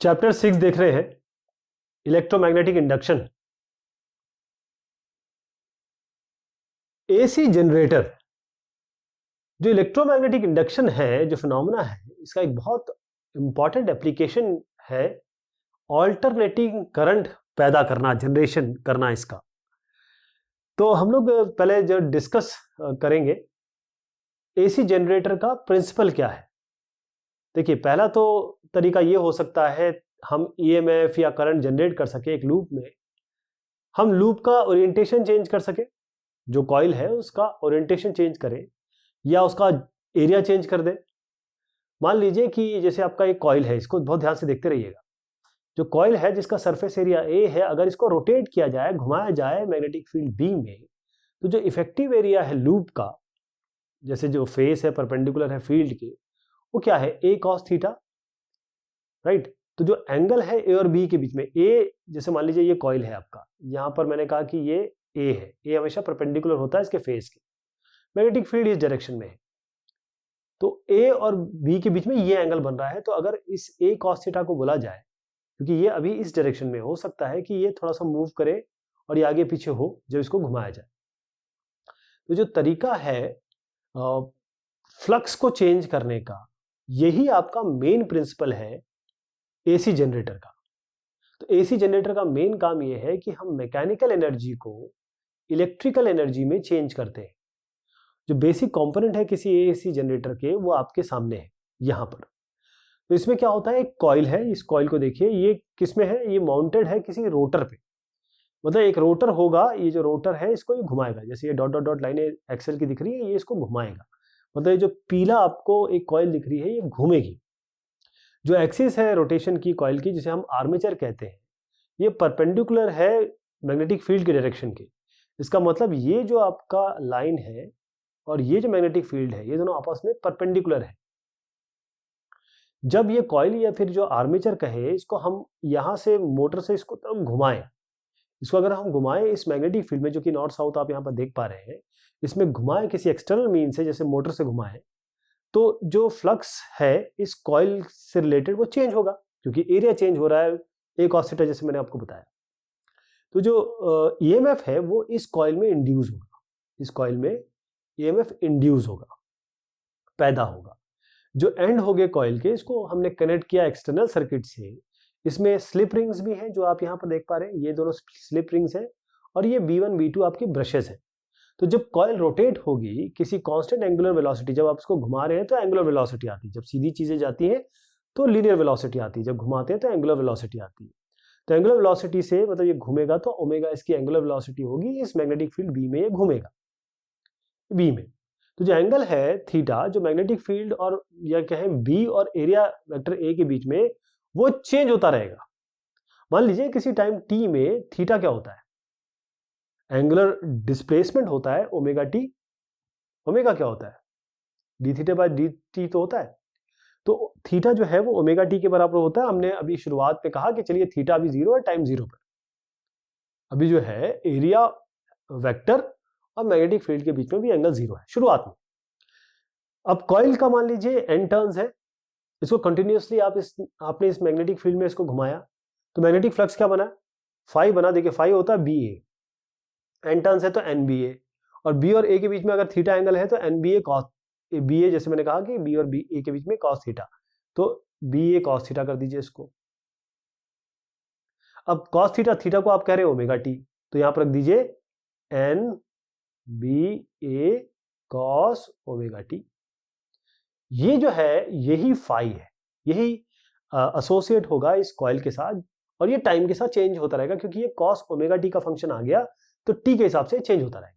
Chapter 6 देख रहे हैं, इलेक्ट्रोमैग्नेटिक इंडक्शन। एसी जनरेटर, जो इलेक्ट्रोमैग्नेटिक इंडक्शन है, जो फिनोमेना है, इसका एक बहुत इंपॉर्टेंट एप्लीकेशन है ऑल्टरनेटिंग करंट पैदा करना, जनरेशन करना इसका। तो हम लोग पहले जो डिस्कस करेंगे एसी जनरेटर का प्रिंसिपल क्या है। देखिए, पहला तो तरीका ये हो सकता है हम ईएमएफ या करंट जनरेट कर सके एक लूप में। हम लूप का ओरिएंटेशन चेंज कर सके, जो कॉइल है उसका ओरिएंटेशन चेंज करें या उसका एरिया चेंज कर दें। मान लीजिए कि जैसे आपका एक कॉइल है, इसको बहुत ध्यान से देखते रहिएगा। जो कॉइल है जिसका सरफेस एरिया ए है, अगर इसको रोटेट किया जाए, घुमाया जाए मैग्नेटिक फील्ड बी में, तो जो इफेक्टिव एरिया है लूप का, जैसे जो फेस है परपेंडिकुलर है फील्ड के, वो क्या है, ए कॉस थीटा, राइट। तो जो एंगल है ए और बी के बीच में, ए जैसे मान लीजिए ये कॉइल है आपका, यहां पर मैंने कहा कि ये ए है, ए हमेशा परपेंडिकुलर होता है इसके फेस के, मैग्नेटिक फील्ड इस डायरेक्शन में है, तो ए और बी के बीच में ये एंगल बन रहा है। तो अगर इस ए कॉस थीटा को बोला जाए, क्योंकि ये अभी इस डायरेक्शन में, हो सकता है कि ये थोड़ा सा मूव करे और ये आगे पीछे हो जब इसको घुमाया जाए। तो जो तरीका है फ्लक्स को चेंज करने का, यही आपका मेन प्रिंसिपल है एसी जनरेटर का। तो एसी जनरेटर का मेन काम यह है कि हम मैकेनिकल एनर्जी को इलेक्ट्रिकल एनर्जी में चेंज करते हैं। जो बेसिक कंपोनेंट है किसी एसी जनरेटर के, वो आपके सामने है यहां पर। तो इसमें क्या होता है, एक कॉइल है, इस कॉइल को देखिए, ये किस में है, ये माउंटेड है किसी रोटर पे। मतलब एक रोटर होगा, ये जो रोटर है इसको ये घुमाएगा, जैसे ये डॉट डॉट डॉट लाइनें एक्सेल की दिख रही है, ये इसको घुमाएगा। मतलब ये जो पीला आपको एक कॉइल दिख रही है, ये घूमेगी। जो एक्सिस है रोटेशन की कॉइल की, जिसे हम आर्मेचर कहते हैं, ये परपेंडिकुलर है मैग्नेटिक फील्ड के डायरेक्शन के। इसका मतलब ये जो आपका लाइन है और ये जो मैग्नेटिक फील्ड है, ये दोनों आपस में परपेंडिकुलर है। जब ये कॉइल या फिर जो आर्मेचर कहे, इसको हम यहां से मोटर से इसको तरफ घुमाएं, इसको अगर हम घुमाएं इस मैग्नेटिक फील्ड में, जो कि नॉर्थ साउथ आप यहां पर देख पा रहे हैं, इसमें घुमाएं किसी एक्सटर्नल मीन से, जैसे मोटर से घुमाएं, तो जो फ्लक्स है इस कॉइल से रिलेटेड वो चेंज होगा, क्योंकि एरिया चेंज हो रहा है, एक कॉस थीटा, जैसे मैंने आपको बताया। तो जो ईएमएफ है वो इस कॉइल में इंड्यूस होगा, इस कॉइल में ईएमएफ इंड्यूस होगा, पैदा होगा। जो एंड हो गए कॉइल के, इसको हमने कनेक्ट किया एक्सटर्नल सर्किट से। इसमें स्लिप रिंग्स भी हैं, जो आप यहाँ पर देख पा रहे हैं, ये दोनों स्लिप रिंग्स हैं, और ये B1 B2 आपके ब्रशेस हैं। तो जब कॉइल रोटेट होगी किसी कांस्टेंट एंगुलर वेलोसिटी, जब आप इसको घुमा रहे हैं तो एंगुलर वेलोसिटी आती है, जब सीधी चीजें जाती हैं तो लीनियर वेलोसिटी आती है, जब घुमाते हैं तो एंगुलर वेलोसिटी आती है। तो एंगुलर वेलोसिटी से मतलब ये घूमेगा तो ओमेगा इसकी एंगुलर वेलोसिटी होगी, इस मैग्नेटिक फील्ड बी में ये घूमेगा, बी में। तो जो एंगल है थीटा, जो मैग्नेटिक फील्ड और या कहें बी और एरिया वेक्टर ए के बीच में, वो चेंज होता रहेगा। मान लीजिए किसी टाइम टी में थीटा क्या होता है, एंगुलर डिस्प्लेसमेंट होता है ओमेगा टी। ओमेगा क्या होता है, D theta by D T तो होता है। तो थीटा जो है वो ओमेगा टी के बराबर होता है। हमने अभी शुरुआत में कहा कि चलिए थीटा अभी 0 है टाइम 0 पर। अभी जो है एरिया वेक्टर और मैग्नेटिक फील्ड के बीच में भी एंगल 0 है शुरुआत में। अब कॉइल का मान लीजिए एन टर्न्स है, इसको कंटिन्यूअसली आपने इस मैग्नेटिक फील्ड में इसको घुमाया, तो मैग्नेटिक फ्लक्स क्या बना, फाई बना। देखिए फाई होता है बी ए, एन टर्न्स है तो एन बी ए, और बी और ए के बीच में अगर थीटा एंगल है तो N B A cos B ए, जैसे मैंने कहा कि बी और बी ए के बीच में कॉस थीटा, तो बी ए कॉस थीटा कर दीजिए इसको। अब कॉस थीटा, थीटा को आप कह रहे हो ओमेगा टी, तो यहां पर रख दीजिए N B A cos omega T. ये जो है यही फाई है, यही एसोसिएट होगा इस कॉइल के साथ, और ये टाइम के साथ चेंज होता रहेगा, क्योंकि ये कॉस ओमेगा टी का फंक्शन आ गया, तो टी के हिसाब से चेंज होता रहेगा।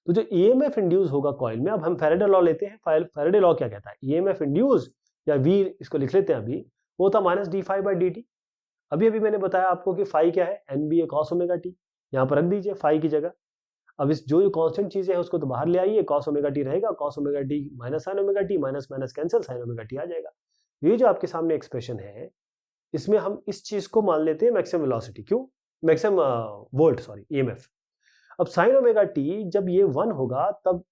तो जो ईएमएफ इंड्यूस होगा कॉइल में, अब हम फैराडे लॉ लेते हैं। फैराडे लॉ क्या कहता है, ईएमएफ इंड्यूस, या वी इसको लिख लेते हैं अभी, वो होता minus d phi by d t. अभी मैंने बताया आपको कि फाई क्या है, N B A cos omega t, यहां पर रख दीजिए फाई की जगह। अब इस जो कांस्टेंट चीजें हैं उसको तो बाहर ले आइए, कॉस ओमेगा टी रहेगा, cos omega t minus sine omega t, minus minus cancel, sine omega t आ जाएगा। ये जो आपके सामने एक्सप्रेशन है, इसमें हम इस चीज को मान लेते हैं मैक्सिमम वेलोसिटी, क्यों, मैक्सिमम वोल्ट, सॉरी, ईएमएफ। अब साइन ओमेगा टी जब ये 1 होगा, तब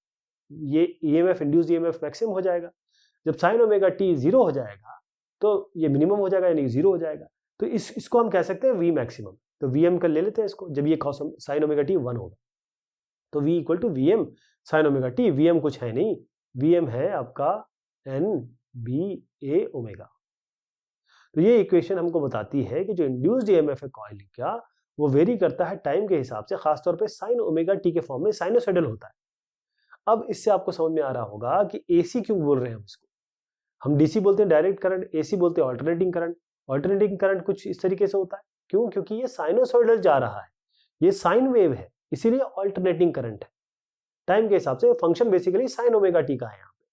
ये ईएमएफ इंड्यूस्ड ईएमएफ मैक्सिमम हो जाएगा। जब साइन ओमेगा टी 0 हो जाएगा, तो ये मिनिमम हो जाएगा यानी 0 हो जाएगा। तो इसको हम कह सकते हैं वी मैक्सिमम। तो वी एम का ले लेते हैं इसको, जब ये कॉस साइन ओमेगा टी 1 होगा तो v equal to V M sine omega t. V M कुछ है नहीं, वी एम है आपका एन बी ए ओमेगा। तो ये इक्वेशन हमको बताती है कि जो इंड्यूस्ड ईएमएफ है कॉइल का वो वेरी करता है टाइम के हिसाब से, खासतौर पे साइन ओमेगा टी के फॉर्म में साइनोसॉइडल होता है। अब इससे आपको समझ में आ रहा होगा कि एसी क्यों बोल रहे हैं हम इसको। हम डीसी बोलते हैं डायरेक्ट करंट, एसी बोलते हैं अल्टरनेटिंग करंट। अल्टरनेटिंग करंट कुछ इस तरीके से होता है, क्यों? क्योंकि ये साइनोसॉइडल जा रहा है, ये साइन वेव है, इसीलिए अल्टरनेटिंग करंट है। टाइम के हिसाब से function basically sign omega T का है यहाँ पे।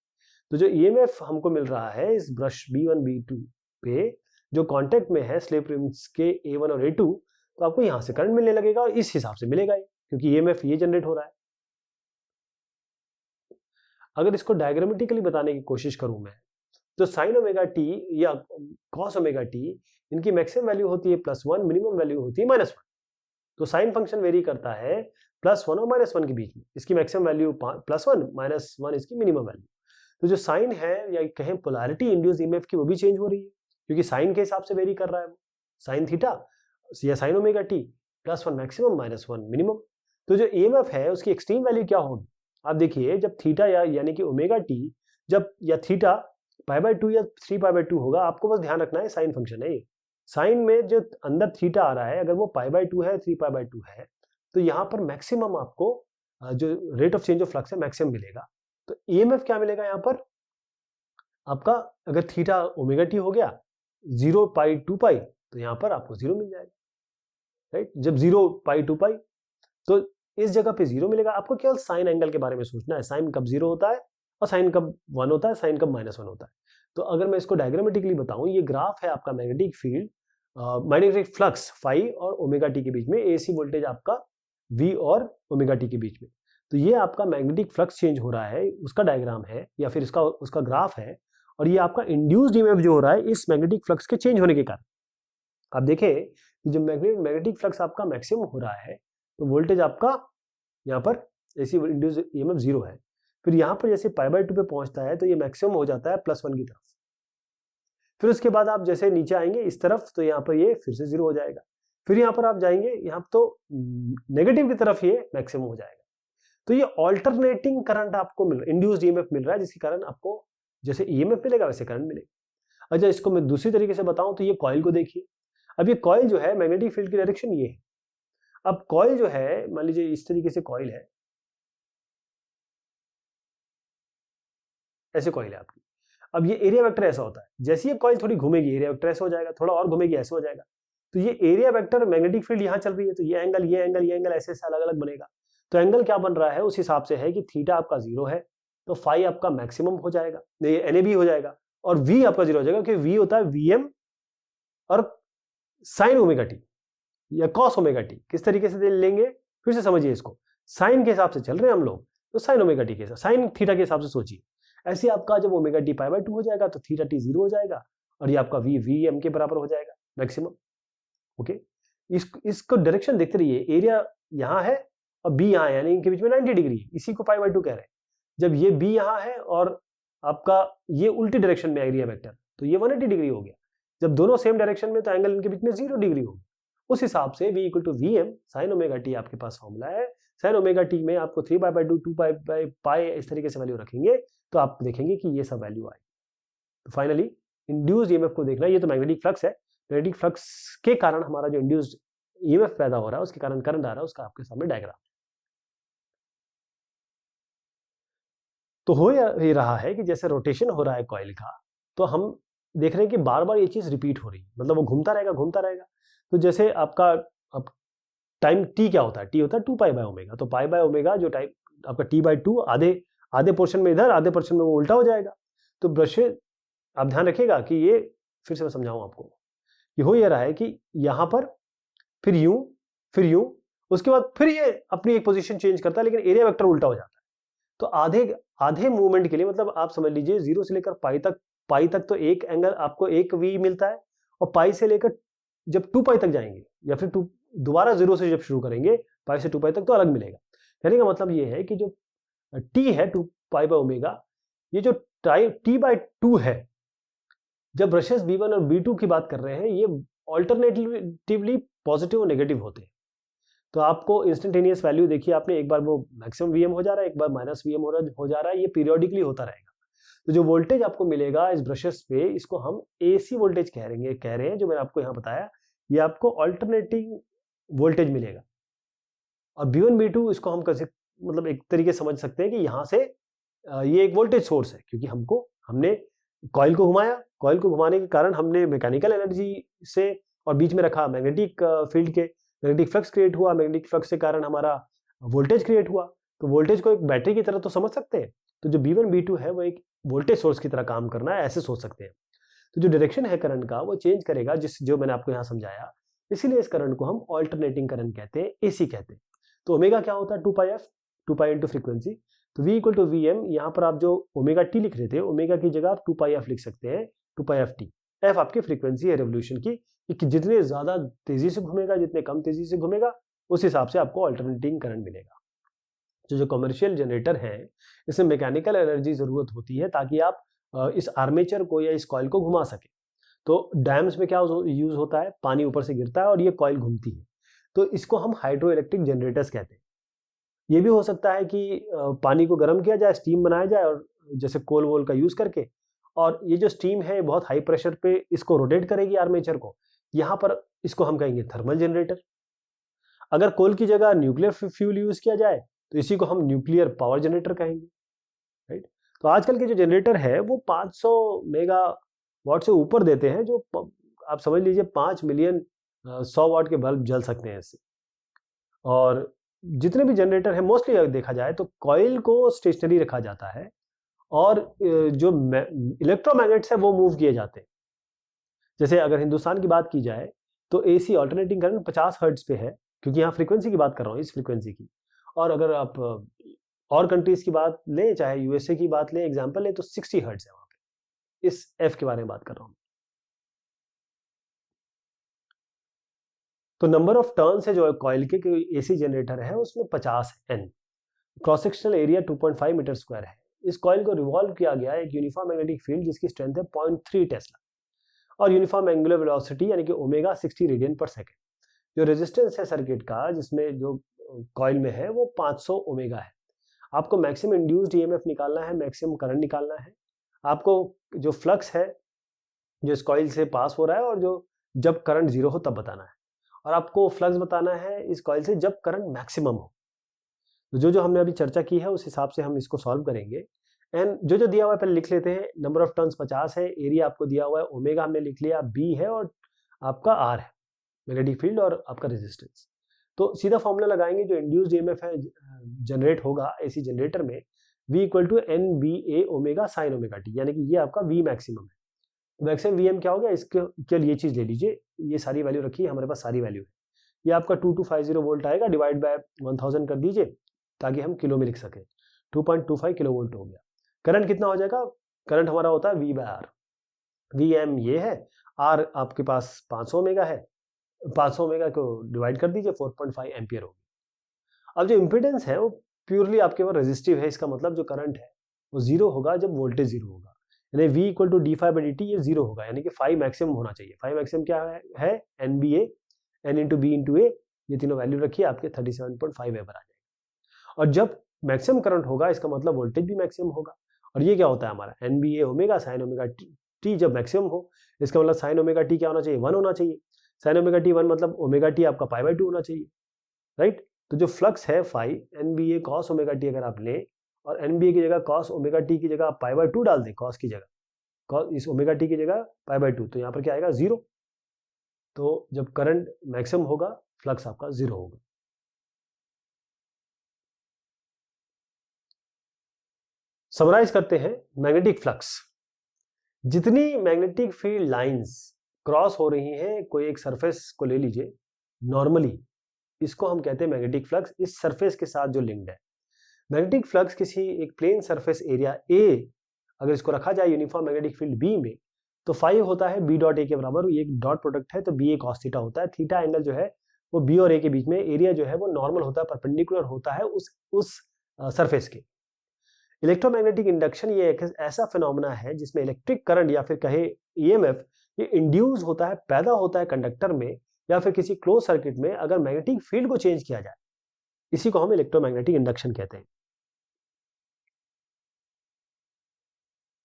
तो जो ईएमएफ हमको मिल रहा है इस ब्रश B1 B2 पे जो कांटेक्ट में है स्लिप रिंग्स के A1 और A2, तो आपको यहां से करंट मिलने लगेगा और इस हिसाब से मिलेगा ये, क्योंकि ईएमएफ ये जनरेट हो रहा है। अगर इसको डायग्रामेटिकली बताने की कोशिश करूं मैं, तो साइन ओमेगा टी या कॉस ओमेगा टी इनकी मैक्सिमम वैल्यू होती है +1, मिनिमम वैल्यू होती है -1। तो साइन फंक्शन वेरी करता है +1 और -1 के बीच में। इसकी मैक्सिमम वैल्यू +1, -1 इसकी मिनिमम वैल्यू। तो जो साइन है या कहें पोलैरिटी इंड्यूस ईएमएफ की वो भी चेंज हो रही है, क्योंकि साइन के हिसाब से वेरी कर रहा है वो। साइन थीटा या sign omega T +1 maximum -1 minimum. तो जो ईएमएफ है उसकी एक्सट्रीम वैल्यू क्या होगी? आप देखिए जब थीटा यानी कि ओमेगा टी जब या थीटा π/2 या 3π/2 होगा, आपको बस ध्यान रखना है साइन फंक्शन है ये। साइन में जो अंदर थीटा आ रहा है अगर वो π/2 है 3π/2 है, तो यहाँ पर मैक्सिमम आपको जो rate of change of flux है मैक्सिमम मिलेगा। तो ईएमएफ क्या मिलेगा यहाँ पर आपका? अगर थीटा ओमेगा टी हो गया 0 π 2 π, तो यहाँ पर आपको 0 मिल जाएगा, राइट? जब 0 π 2 π, तो इस जगह पे 0 मिलेगा। आपको केवल साइन एंगल के बारे में सोचना है, साइन कब 0 होता है और साइन कब 1 होता है, साइन कब -1 होता है। तो अगर मैं इसको डायग्रामेटिकली बताऊं, ये ग्राफ है आपका magnetic field magnetic flux phi और ओमेगा टी के बीच में, एसी वोल्टेज आपका वी और ओमेगा टी के बीच में। तो ये आपका मैग्नेटिक फ्लक्स चेंज हो रहा है, उसका डायग्राम है या फिर उसका ग्राफ है। और ये आपका इंड्यूस्ड ईएमएफ जो हो रहा है इस मैग्नेटिक फ्लक्स के चेंज होने के कारण। आप देखें कि जब मैग्नेटिक फ्लक्स आपका मैक्सिमम हो रहा है तो वोल्टेज आपका यहाँ पर एसी इंड्यूस्ड ईएमएफ 0 है। फिर यहाँ पर जैसे π/2 पे पहुंचता है तो ये मैक्सिमम हो जाता है +1 की तरफ। फिर उसके बाद आप जैसे नीचे आएंगे इस तरफ तो यहाँ पर ये फिर से 0 हो जाएगा। फिर यहाँ पर आप जाएंगे, यहाँ तो नेगेटिव की तरफ ये मैक्सिमम हो जाएगा। तो ये ऑल्टरनेटिंग करंट आपको इंड्यूस्ड ईएमएफ मिल रहा है, जिसके कारण आपको जैसे ईएमएफ मिलेगा वैसे करंट मिलेगा। अच्छा, इसको मैं दूसरी तरीके से बताऊं तो ये कॉइल को देखिए। अब ये कॉइल जो है मैग्नेटिक फील्ड की डायरेक्शन ये है। अब कॉइल जो है मान लीजिए इस तरीके से कॉइल है, ऐसे कॉइल है आपकी। अब ये एरिया वेक्टर ऐसा होता है, जैसे ये कॉइल थोड़ी घूमेगी एरिया वेक्टर ऐसा हो जाएगा, थोड़ा और घूमेगी ऐसे हो जाएगा। तो ये एरिया वेक्टर मैग्नेटिक फील्ड यहाँ चल रही है तो ये एंगल ये एंगल ये एंगल ऐसे अलग अलग बनेगा। तो एंगल क्या बन रहा है उस हिसाब से है कि थीटा आपका 0 है तो फाई आपका मैक्सिमम हो जाएगा, ये एनएबी हो जाएगा, और वी आपका 0 हो जाएगा क्योंकि वी होता है वीएम और साइन ओमेगा टी या कॉस ओमेगा टी। किस तरीके से लेंगे फिर से समझिए इसको। साइन के हिसाब से चल रहे हैं हम लोग तो साइन ओमेगा टी के हिसाब, साइन थीटा के हिसाब से सोचिए। ऐसे आपका जब ओमेगा टी π/2 हो जाएगा तो थीटा टी 0 हो जाएगा और ये आपका वी एम के बराबर हो जाएगा मैक्सिमम। ओके, इसको डायरेक्शन देखते रहिए, एरिया यहाँ है और बी यहाँ है, यानी इनके बीच में 90 डिग्री है, इसी को π/2 कह रहे हैं। जब ये बी यहाँ है और आपका ये उल्टी डायरेक्शन में एरिया वेक्टर तो ये 180 डिग्री हो गया। जब दोनों सेम डायरेक्शन में तो एंगल इनके बीच में 0 डिग्री होगी। उस हिसाब से v equal to V M sine omega t आपके पास फॉर्मूला है। साइन ओमेगा टी में आपको 3π/2 2π इस तरीके से वैल्यू रखेंगे तो आप देखेंगे कि ये सब वैल्यू आएगी। तो फाइनली इंड्यूस्ड ईएमएफ को देखना, ये तो मैग्नेटिक फ्लक्स है, मैग्नेटिक फ्लक्स के कारण हमारा जो इंड्यूस्ड ईएमएफ पैदा हो रहा है उसके कारण करंट आ रहा है, उसका आपके सामने डायग्राम। तो हो ये रहा है कि जैसे रोटेशन हो रहा है कॉइल का, तो हम देख रहे हैं कि बार बार ये चीज रिपीट हो रही है, मतलब वो घूमता रहेगा। तो जैसे आपका अब टाइम टी क्या होता है, टी होता है 2π/ω। तो π/ω जो टाइम आपका t/2 आधे पोर्शन में इधर आधे पोर्शन में वो उल्टा हो जाएगा। तो ब्रश आप ध्यान रखिएगा कि ये फिर से मैं समझाऊं आपको, ये हो ये रहा है कि यहाँ पर फिर यूं उसके बाद फिर ये अपनी एक पोजीशन चेंज करता है, लेकिन एरिया वेक्टर उल्टा हो जाता है। तो आधे मूवमेंट के लिए मतलब आप समझ लीजिए 0 से लेकर पाई तक तो एक एंगल आपको एक वी मिलता है, और पाई से लेकर जब 2π तक जाएंगे या फिर दोबारा 0 से जब शुरू करेंगे पाई से 2π तक तो अलग मिलेगा। कहने का मतलब ये है कि जो t है 2π/ω, ये जो t/2 है जब ब्रशेस B1 और B2 की बात कर रहे हैं, ये ऑल्टरनेटिवली पॉजिटिव और नेगेटिव होते हैं। तो आपको इंस्टेंटेनियस वैल्यू देखिए, आपने एक बार वो मैक्सिमम वीएम हो जा रहा है, एक बार माइनस वीएम हो जा रहा है, ये पीरियोडिकली होता रहेगा। तो जो वोल्टेज आपको मिलेगा इस ब्रशेस पे, इसको हम एसी वोल्टेज कह रहे हैं, जो मैंने आपको यहाँ बताया, ये आपको ऑल्टरनेटिंग वोल्टेज मिलेगा। और B1 B2 इसको हम कैसे, मतलब एक तरीके से समझ सकते हैं कि यहाँ से ये एक वोल्टेज सोर्स है, क्योंकि हमने कॉइल को घुमाया, कॉइल को घुमाने के कारण हमने मैकेनिकल एनर्जी से और बीच में रखा मैग्नेटिक फील्ड के, मैग्नेटिक फ्लक्स क्रिएट हुआ, मैग्नेटिक फ्लक्स के कारण हमारा वोल्टेज क्रिएट हुआ। तो वोल्टेज को एक बैटरी की तरह तो समझ सकते हैं। तो जो B1 B2 है वो एक वोल्टेज सोर्स की तरह काम करना है, ऐसे सोच सकते हैं। तो जो डायरेक्शन है करंट का, वो चेंज करेगा, जो मैंने आपको यहाँ समझाया। इसीलिए इस करंट को हम ऑल्टरनेटिंग करंट कहते हैं, एसी कहते हैं। तो ओमेगा क्या होता है? 2πf, 2π into frequency. तो V equal to V M, यहाँ पर आप जो ओमेगा टी लिख रहे थे, ओमेगा की जगह आप 2πf लिख सकते हैं, 2πft। एफ आपकी फ्रीक्वेंसी है रेवोल्यूशन की, कि जितने ज्यादा तेजी से घूमेगा, जितने कम तेजी से घूमेगा, उस हिसाब से आपको ऑल्टरनेटिंग करंट मिलेगा। जो कमर्शियल जनरेटर है, इसमें मैकेनिकल एनर्जी जरूरत होती है ताकि आप इस आर्मेचर को या इस कॉइल को घुमा सके। तो डैम्स में क्या यूज होता है? पानी ऊपर से गिरता है और ये कॉइल घूमती है। तो इसको हम हाइड्रो इलेक्ट्रिक जनरेटर्स कहते हैं। ये भी हो सकता है कि पानी को गर्म किया जाए, स्टीम बनाया जाए, और जैसे कोल वोल का यूज करके, और ये जो स्टीम है बहुत हाई प्रेशर पे इसको रोटेट करेगी आर्मेचर को। यहाँ पर इसको हम कहेंगे थर्मल जनरेटर। अगर कोल की जगह न्यूक्लियर फ्यूल यूज किया जाए तो इसी को हम न्यूक्लियर पावर जनरेटर कहेंगे, राइट। तो आजकल के जो जनरेटर है वो 500 मेगावाट से ऊपर देते हैं, जो आप समझ लीजिए 5 मिलियन 100 वाट के बल्ब जल सकते हैं इससे। और जितने भी जनरेटर है, मोस्टली अगर देखा जाए तो कॉइल को स्टेशनरी रखा जाता है और जो इलेक्ट्रोमैग्नेट्स है वो मूव किए जाते हैं। जैसे अगर हिंदुस्तान की बात की जाए तो एसी ऑल्टरनेटिंग करंट 50 हर्ट्ज पे है, क्योंकि यहाँ फ्रीक्वेंसी की बात कर रहा हूँ, इस फ्रीक्वेंसी की। और अगर आप और कंट्रीज की बात लें, चाहे यूएसए की बात लें, एग्जांपल लें, तो 60 हर्ट्ज है वहां पे। इस एफ के बारे में बात कर रहा हूँ। तो नंबर ऑफ टर्न्स है जो कॉइल के एसी जनरेटर है उसमें 50 N। Cross sectional area 2.5 metre square है। इस कॉइल को रिवॉल्व किया गया एक यूनिफॉर्म मैग्नेटिक फील्ड जिसकी स्ट्रेंथ है 0.3 टेस्ला, और यूनिफॉर्म एंगुलर वेलोसिटी यानी कि ओमेगा 60 रेडियन पर सेकेंड। जो रेजिस्टेंस है सर्किट का, जिसमें जो कॉइल में है, वो 500 ओमेगा है। आपको मैक्सिमम इंड्यूस्ड ईएमएफ निकालना है, मैक्सिमम करंट निकालना है। आपको जो फ्लक्स है जो इस कॉइल से पास हो रहा है और जो जब करंट जीरो हो तब बताना है, और आपको फ्लक्स बताना है इस कॉइल से जब करंट मैक्सिमम हो। तो जो हमने अभी चर्चा की है उस हिसाब से हम इसको सॉल्व करेंगे। एंड जो दिया हुआ है पहले लिख लेते हैं। नंबर ऑफ टर्न्स 50 है, एरिया आपको दिया हुआ है, ओमेगा हमने लिख लिया, बी है, और आपका आर है मैग्नेटिक फील्ड, और आपका रेजिस्टेंस। तो सीधा फॉर्मूला लगाएंगे। जो इंड्यूस्ड ईएमएफ है जनरेट होगा एसी जनरेटर में, V equal to N B A omega sine omega t, यानी कि ये आपका V मैक्सिमम है। मैक्सिमम वीएम क्या हो गया? इसके केवल ये चीज ले लीजिए, ये सारी वैल्यू रखिए, हमारे पास सारी वैल्यू है। ये आपका 2250 वोल्ट आएगा, डिवाइड बाय 1000 कर दीजिए ताकि हम किलो में लिख सकें। 2.25 किलो वोल्ट हो गया। करंट कितना हो जाएगा? करंट हमारा होता है V by R. V M ये है, आर आपके पास 500 ओमेगा है, 500 ओमेगा को डिवाइड कर दीजिए, 4.5 एम्पियर होगी। अब जो इम्पीडेंस है वो प्योरली आपके पास रेजिस्टिव है। इसका मतलब जो करंट है वो जीरो होगा जब वोल्टेज जीरो होगा, यानी V equal to d phi by d t, ये जीरो होगा, यानी कि 5 मैक्सिमम होना चाहिए। 5 मैक्सिमम क्या है? एन बी ए, एन इंटू बी इंटू ए, ये तीनों वैल्यू रखिए, आपके 37.5 एवर आ जाएगा। और जब मैक्सिमम करंट होगा इसका मतलब वोल्टेज भी मैक्सिमम होगा। और ये क्या होता है हमारा? N B A omega sine omega T जब मैक्सिमम हो, इसका मतलब साइन ओमेगा टी क्या होना चाहिए? 1 होना चाहिए। साइन ओमेगा टी 1 मतलब ओमेगा टी आपका पाई बाई 2 होना चाहिए, राइट। तो जो फ्लक्स है phi N B A cos omega T अगर आप लें, और एन बी ए की जगह कॉस ओमेगा टी की जगह आप पाई बाई 2 डाल दें, कॉस की जगह, कॉस इस ओमेगा टी की जगह पाई बाई 2, तो यहाँ पर क्या आएगा? जीरो। तो जब करंट मैक्सिमम होगा फ्लक्स आपका जीरो होगा। समराइज करते हैं मैग्नेटिक फ्लक्स। जितनी मैग्नेटिक फील्ड लाइंस क्रॉस हो रही हैं, कोई एक सरफेस को ले लीजिए नॉर्मली, इसको हम कहते हैं मैग्नेटिक फ्लक्स, इस सरफेस के साथ जो लिंक्ड है। मैग्नेटिक फ्लक्स किसी एक प्लेन सरफेस एरिया ए, अगर इसको रखा जाए यूनिफॉर्म मैग्नेटिक फील्ड बी में, तो फाई होता है बी डॉट ए के बराबर। ये एक डॉट प्रोडक्ट है तो बी ए कॉस थीटा होता है। थीटा एंगल जो है वो बी और ए के बीच में, एरिया जो है वो नॉर्मल होता है, परपेंडिकुलर होता है उस सरफेस के। इलेक्ट्रोमैग्नेटिक इंडक्शन ये एक ऐसा फिनोमेना है जिसमें इलेक्ट्रिक करंट या फिर कहे ईएमएफ ये इंड्यूस होता है, पैदा होता है कंडक्टर में या फिर किसी क्लोज सर्किट में अगर मैग्नेटिक फील्ड को चेंज किया जाए। इसी को हम इलेक्ट्रोमैग्नेटिक इंडक्शन कहते हैं।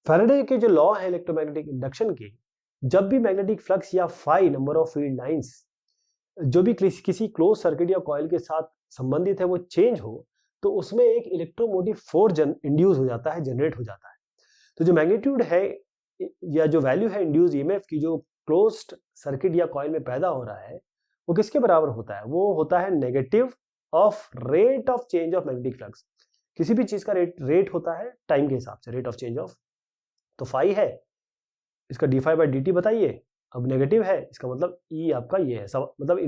फैराडे के जो लॉ है इलेक्ट्रोमैग्नेटिक इंडक्शन के, जब भी मैग्नेटिक फ्लक्स या phi number of field lines जो भी किसी क्लोज सर्किट या कॉइल के साथ संबंधित है वो चेंज हो, तो उसमें एक इलेक्ट्रोमोटिव फोर्स इंड्यूस हो जाता है, जनरेट हो जाता है। तो जो मैग्नीट्यूड है या जो वैल्यू है इंड्यूस ईएमएफ की जो क्लोज्ड सर्किट या कॉइल में पैदा हो रहा है, वो किसके बराबर होता है? वो होता है negative of rate of change of magnetic flux. किसी भी चीज का रेट होता है टाइम के हिसाब से, रेट ऑफ चेंज ऑफ। तो फाई है, इसका d phi by d t बताइए। अब नेगेटिव है, इसका मतलब ई आपका ये है, सब मतलब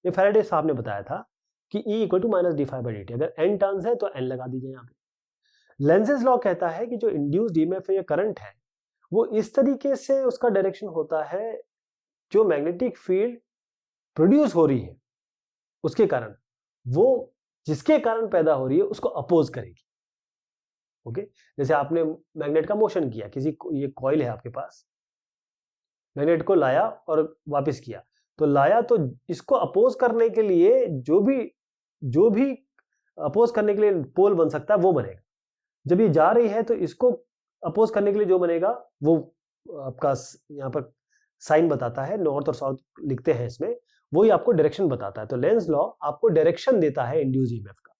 ये फैराडे साहब ने बताया था कि E equal to minus d phi by d t. अगर एन टर्न्स है तो एन लगा दीजिए यहाँ पे। लेंजेस लॉ कहता है कि जो इंड्यूस्ड ईएमएफ या करंट है वो इस तरीके से उसका डायरेक्शन होता है, जो मैग्नेटिक फील्ड प्रोड्यूस हो रही है उसके कारण, वो जिसके कारण पैदा हो रही है उसको अपोज करेगी। ओके, जैसे आपने मैग्नेट का मोशन किया, किसी ये कॉइल है आपके पास, मैग्नेट को लाया और वापस किया, तो लाया तो इसको अपोज करने के लिए जो भी अपोज करने के लिए पोल बन सकता है वो बनेगा। जब ये जा रही है तो इसको अपोज करने के लिए जो बनेगा वो आपका यहाँ पर साइन बताता है, नॉर्थ और साउथ लिखते हैं इसमें, वही आपको डायरेक्शन बताता है। तो लेंज लॉ आपको डायरेक्शन देता है इंड्यूस ईएमएफ का।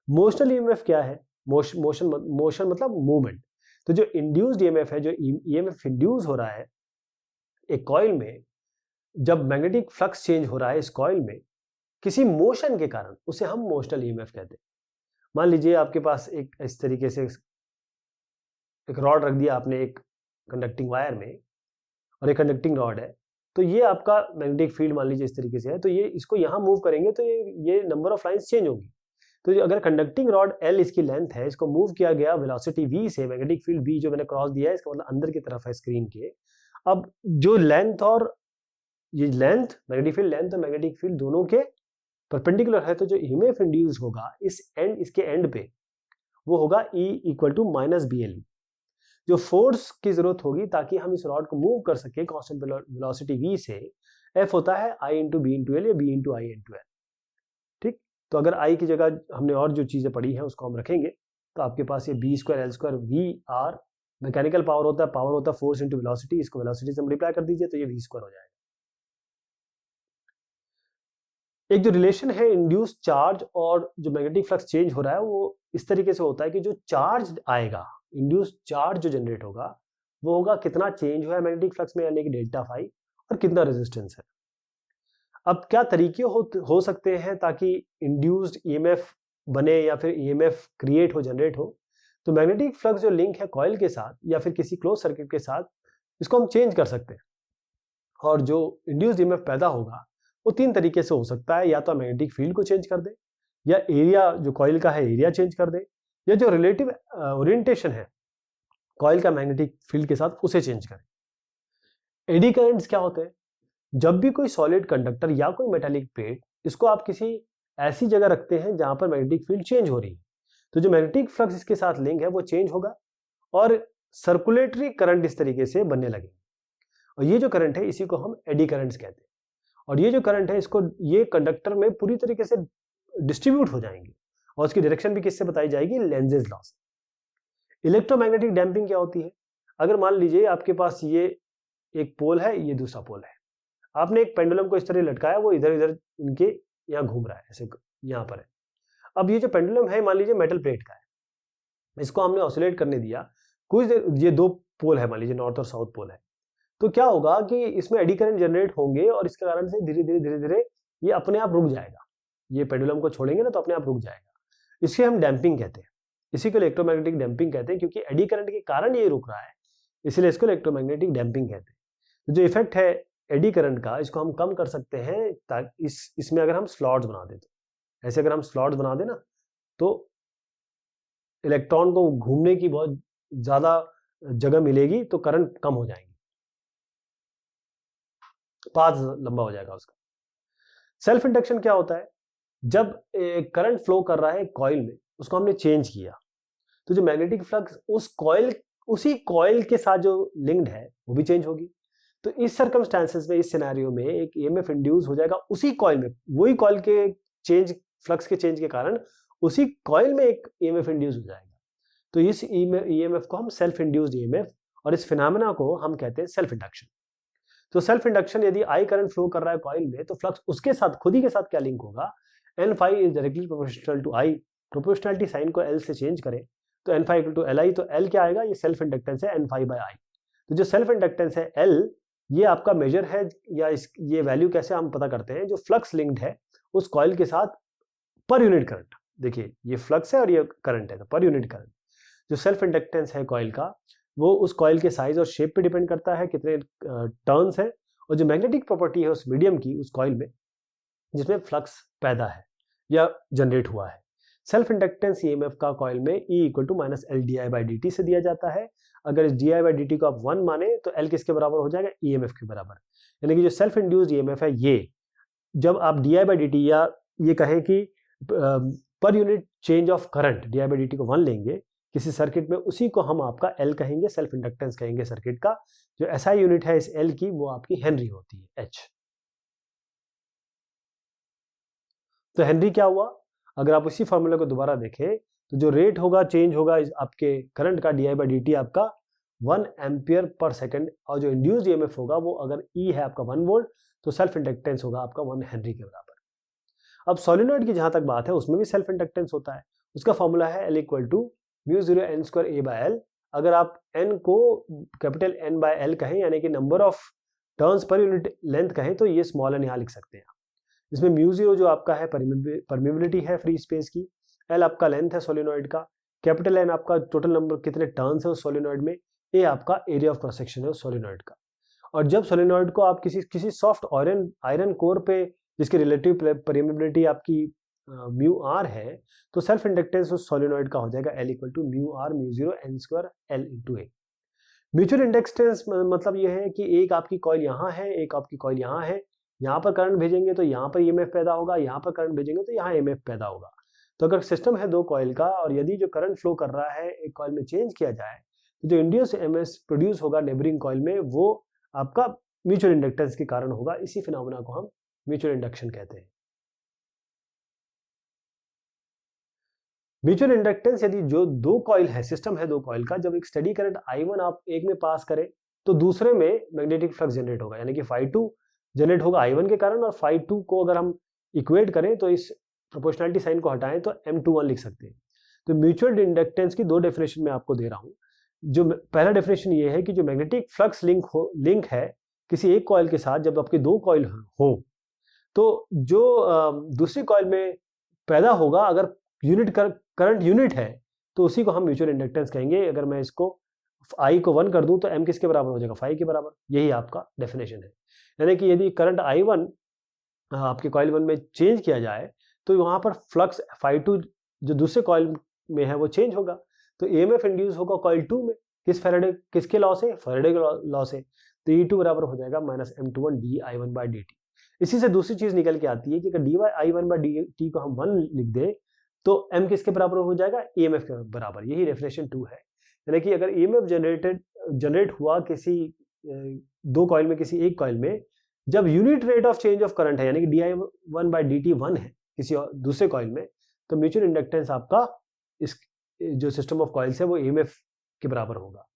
मोशनल ईएमएफ क्या है? मोशन मतलब मूवमेंट। तो जो इंड्यूस्ड ईएमएफ है, जो ईएमएफ इंड्यूस हो रहा है एक कॉइल में, जब मैग्नेटिक फ्लक्स चेंज हो रहा है इस कॉइल में किसी मोशन के कारण, उसे हम मोशनल ईएमएफ कहते हैं। मान लीजिए आपके पास एक इस तरीके से एक रॉड रख दिया आपने एक कंडक्टिंग वायर में, और एक कंडक्टिंग रॉड है, तो ये आपका मैग्नेटिक फील्ड मान लीजिए इस तरीके से है, तो ये इसको यहां मूव करेंगे तो ये नंबर ऑफ लाइंस चेंज होंगी। तो अगर कंडक्टिंग रॉड L इसकी लेंथ है, इसको मूव किया गया वेलोसिटी v से, मैग्नेटिक फील्ड v जो मैंने क्रॉस दिया है इसका मतलब अंदर की तरफ है स्क्रीन के। अब जो लेंथ और ये लेंथ, मैग्नेटिक फील्ड लेंथ और मैग्नेटिक फील्ड दोनों के परपेंडिकुलर है, तो जो ईएमएफ इंड्यूस होगा इसके एंड पे वो होगा E equal to minus BLE। जो फोर्स की जरूरत होगी ताकि हम इस रॉड को मूव कर सके कांस्टेंट वेलोसिटी v से, F होता है I into B into L या B into I into L. ठीक, तो अगर I की जगह हमने और जो चीजें पढ़ी हैं उसको हम रखेंगे, तो आपके पास ये B square L square V R mechanical power होता है फोर्स इंटू वेलोसिटी, इसको वेलोसिटी से मल्टीप्लाई कर दीजिए तो ये v स्क्वायर हो जाएगा। एक जो रिलेशन है इंड्यूस चार्ज और जो मैग्नेटिक फ्लक्स चेंज हो रहा है वो इस तरीके से होता है कि जो चार्ज आएगा, इंड्यूस चार्ज जो जनरेट होगा वो होगा कितना चेंज हुआ है मैग्नेटिक फ्लक्स में, यानी कि डेल्टा फाई, और कितना रेजिस्टेंस है। अब क्या तरीके हो सकते हैं ताकि इंड्यूस्ड ईएमएफ बने या फिर ईएमएफ क्रिएट हो, जनरेट हो? तो मैग्नेटिक फ्लक्स जो लिंक है कॉइल के साथ या फिर किसी क्लोज सर्किट के साथ, इसको हम चेंज कर सकते हैं, और जो इंड्यूस्ड ईएमएफ पैदा होगा वो तीन तरीके से हो सकता है। या तो मैग्नेटिक फील्ड को चेंज कर दे, या एरिया जो कॉइल का है एरिया चेंज कर दे, या जो रिलेटिव ओरिएंटेशन है कॉइल का मैग्नेटिक फील्ड के साथ उसे चेंज करें। एडी करंट्स क्या होते हैं? जब भी कोई सॉलिड कंडक्टर या कोई मेटालिक प्लेट, इसको आप किसी ऐसी जगह रखते हैं जहां पर मैग्नेटिक फील्ड चेंज हो रही है, तो जो मैग्नेटिक फ्लक्स इसके साथ लिंक है वो चेंज होगा और सर्कुलेटरी करंट इस तरीके से बनने लगेंगे, और ये जो करंट है इसी को हम एडी करंट्स कहते हैं। और ये जो करंट है इसको ये कंडक्टर में पूरी तरीके से डिस्ट्रीब्यूट हो जाएंगे, और उसकी डायरेक्शन भी किससे बताई जाएगी? लेंजेस लॉ से। इलेक्ट्रोमैग्नेटिक डैम्पिंग क्या होती है? अगर मान लीजिए आपके पास ये एक पोल है, ये दूसरा पोल है, आपने एक पेंडुलम को इस तरह लटकाया, वो इधर इधर इनके यहाँ घूम रहा है, ऐसे यहाँ पर है। अब ये जो पेंडुलम है मान लीजिए मेटल प्लेट का है, इसको हमने ऑसिलेट करने दिया कुछ देर, ये दो पोल है मान लीजिए नॉर्थ और साउथ पोल है, तो क्या होगा कि इसमें एडी करंट जनरेट होंगे और इसके कारण से धीरे धीरे ये अपने आप रुक जाएगा। ये पेंडुलम को छोड़ेंगे ना तो अपने आप रुक जाएगा, इसे हम डैम्पिंग कहते हैं। इसी को इलेक्ट्रोमैग्नेटिक डैम्पिंग कहते हैं, क्योंकि एडी करंट के कारण ये रुक रहा है, इसलिए इसको इलेक्ट्रोमैग्नेटिक डैम्पिंग कहते हैं। जो इफेक्ट है एडी करंट का, इसको हम कम कर सकते हैं ताकि इसमें अगर हम स्लॉट्स बना दें, तो ऐसे अगर हम स्लॉट्स बना दें ना, तो इलेक्ट्रॉन को घूमने की बहुत ज्यादा जगह मिलेगी, तो करंट कम हो जाएंगे, पाथ लंबा हो जाएगा उसका। सेल्फ इंडक्शन क्या होता है? जब करंट फ्लो कर रहा है कॉइल में, उसको हमने चेंज किया, तो जो मैग्नेटिक फ्लक्स उसी कॉइल के साथ जो लिंक्ड है वो भी चेंज होगी। तो इस सर्कमस्टांसेस में, इस सिनेरियो में एक ईएमएफ इंड्यूस हो जाएगा उसी कॉइल में, वही कॉइल के चेंज, फ्लक्स के चेंज के कारण उसी कॉइल में एक ईएमएफ इंड्यूस हो जाएगा। तो इस ईएमएफ को हम सेल्फ इंड्यूस्ड ईएमएफ, और इस फिनोमेना को हम कहते हैं सेल्फ इंडक्शन। तो सेल्फ इंडक्शन, यदि आई करंट फ्लो कर रहा है कॉइल में, तो फ्लक्स उसके साथ, खुद ही के साथ क्या लिंक होगा, N phi is directly proportional to I. Proportionality sign को एल से चेंज करें तो N phi equal to L I, तो एल क्या आएगा, ये सेल्फ इंडक्टेंस है एन फाई बाय आई। तो जो सेल्फ इंडक्टेंस है एल, ये आपका मेजर है, या ये वैल्यू कैसे हम पता करते हैं, जो फ्लक्स लिंक्ड है उस कॉइल के साथ पर यूनिट करंट। देखिए ये फ्लक्स है और ये करंट है, तो पर यूनिट करंट जो सेल्फ इंडक्टेंस है कॉइल का, वो उस कॉइल के साइज और शेप पे डिपेंड करता है, कितने टर्न्स है, और जो मैग्नेटिक प्रॉपर्टी है उस मीडियम की, उस कॉइल में जिसमें फ्लक्स पैदा है या जनरेट हुआ है। सेल्फ इंडक्टेंस ईएमएफ का कॉइल में E equal to minus L d I by d t से दिया जाता है। अगर इस d I by d t को आप 1 माने तो L किसके बराबर हो जाएगा, ईएमएफ के बराबर। यानी कि जो सेल्फ इंड्यूस्ड ईएमएफ है, ये जब आप D I by d T, या ये कहें कि per unit change of current D I by d t को 1 लेंगे किसी सर्किट में, उसी को हम आपका L कहेंगे, सेल्फ इंडक्टेंस कहेंगे सर्किट का। जो SI यूनिट है इस L की, वो आपकी हेनरी होती है, H। तो हेनरी क्या हुआ, अगर आप उसी फॉर्मूले को दोबारा देखें तो जो रेट होगा, चेंज होगा आपके करंट का D I by d T आपका 1 एम्पियर पर सेकंड, और जो इंड्यूस्ड ईएमएफ होगा वो अगर E है आपका 1 वोल्ट, तो सेल्फ इंडक्टेंस होगा आपका 1 हेनरी के बराबर। अब सोलिनॉइड की जहां तक बात है, उसमें भी सेल्फ इंडक्टेंस होता है। उसका फॉर्मूला है L equal to mu 0 N square A by L. अगर आप n को कैपिटल N बाय L कहें, यानी कि number of turns per unit length कहें, तो ये स्मॉल n यहाँ लिख सकते हैं। इसमें म्यू 0 जो आपका है परमिबिलिटी है फ्री स्पेस की, L आपका लेंथ है सोलिनॉइड का, कैपिटल N आपका टोटल नंबर कितने टर्न्स है उस सोलिनॉइड में, A आपका एरिया ऑफ क्रॉस सेक्शन है उस सोलिनॉइड का। और जब सोलिनॉइड को आप किसी सॉफ्ट आयरन कोर पे, जिसकी रिलेटिव परमिबिलिटी आपकी म्यू आर है, तो सेल्फ इंडक्टेंस उस सोलिनॉइड का हो जाएगा L equal to mu R mu 0 N square L into A. Mutual inductance मतलब ये है कि एक आपकी कॉइल यहाँ है, एक आपकी कॉइल यहाँ है, यहाँ पर करंट भेजेंगे तो यहाँ पर ईएमएफ पैदा होगा, यहाँ पर करंट भेजेंगे तो यहाँ ईएमएफ पैदा होगा। तो अगर सिस्टम है 2 कॉइल का, और यदि जो करंट फ्लो कर रहा है एक कॉइल में चेंज किया जाए, तो जो इंड्यूस ईएमएफ प्रोड्यूस होगा नेबरिंग कॉइल में, वो आपका म्यूचुअल इंडक्टेंस के कारण होगा। इसी फिनोमेना को हम म्यूचुअल इंडक्शन कहते हैं। म्यूचुअल इंडक्टेंस, यदि जो 2 कॉइल है, सिस्टम है 2 कॉइल का, जब एक स्टेडी करंट I1 आप एक में पास करें तो दूसरे में मैग्नेटिक फ्लक्स जनरेट होगा, यानी कि phi2 जनरेट होगा I1 के कारण, और phi2 को अगर हम इक्वेट करें तो इस प्रोपोर्शनलिटी साइन को हटाएं तो M21 लिख सकते हैं। तो म्यूचुअल इंडक्टेंस की 2 डेफिनेशन मैं आपको दे रहा हूं। जो पहला डेफिनेशन ये है कि जो मैग्नेटिक फ्लक्स लिंक है किसी एक कॉइल के साथ, जब आपके 2 कॉइल हो, तो जो दूसरी कॉइल में पैदा होगा, अगर करंट यूनिट है, तो उसी को हम म्यूचुअल इंडक्टेंस कहेंगे। अगर मैं इसको I को 1 कर दूं तो M किसके बराबर हो जाएगा, phi के बराबर। यही आपका डेफिनेशन है। यानी कि यदि करंट I1 आपके कॉइल 1 में चेंज किया जाए, तो वहां पर फ्लक्स phi2 जो दूसरे कॉइल में है वो चेंज होगा, तो EMF इंड्यूस होगा कॉइल 2 में, किसके लॉ से, फैराडे के लॉ से। तो E2 बराबर हो जाएगा minus M21 dI1 by dt। इसी से दूसरी चीज निकल के आती है कि अगर dI1 बाई dt को हम 1 लिख दे तो M किसके बराबर हो जाएगा, EMF के बराबर। यही डेफिनेशन 2 है। यानी कि अगर EMF जनरेट हुआ किसी 2 कॉइल में, किसी एक कॉइल में, जब unit rate of change of current है, यानी कि dI1 बाई dt 1 है किसी दूसरे कॉइल में, तो म्यूचुअल इंडक्टेंस आपका इस जो सिस्टम ऑफ कॉइल्स है वो EMF के बराबर होगा।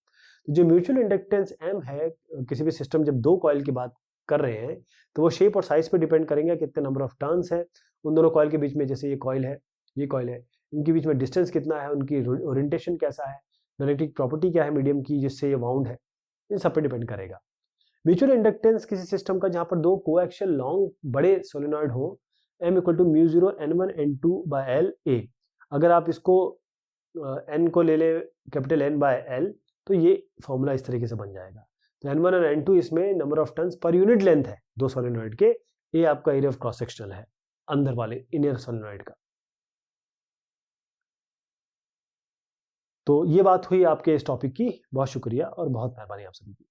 तो जो म्यूचुअल इंडक्टेंस M है, किसी भी सिस्टम जब 2 कॉइल की बात कर रहे हैं, तो वो शेप और साइज पे डिपेंड करेंगे, कितने नंबर ऑफ टर्न्स है उन दोनों कॉइल के बीच में। जैसे ये कॉइल है, ये कॉइल है, इनके बीच में डिस्टेंस कितना है, उनकी ओरिएंटेशन कैसा है, मैग्नेटिक प्रॉपर्टी क्या है मीडियम की जिससे ये वाउंड है, इन सब पे डिपेंड करेगा। म्यूचुअल इंडक्टेंस किसी सिस्टम का जहां पर 2 कोएक्सियल लॉन्ग बड़े सोलेनॉइड हो, M equal to mu 0 N1 N2 by L A। अगर आप इसको N को ले ले कैपिटल N बाय L, तो ये फॉर्मूला इस तरीके से बन जाएगा। तो N1 और N2 इसमें number of turns per unit length है 2 सोलेनॉइड के, ये आपका एरिया ऑफ क्रॉस सेक्शनल है अंदर वाले इनर सोलेनॉइड का। तो ये बात हुई आपके इस टॉपिक की। बहुत शुक्रिया और बहुत मेहरबानी आप सभी की।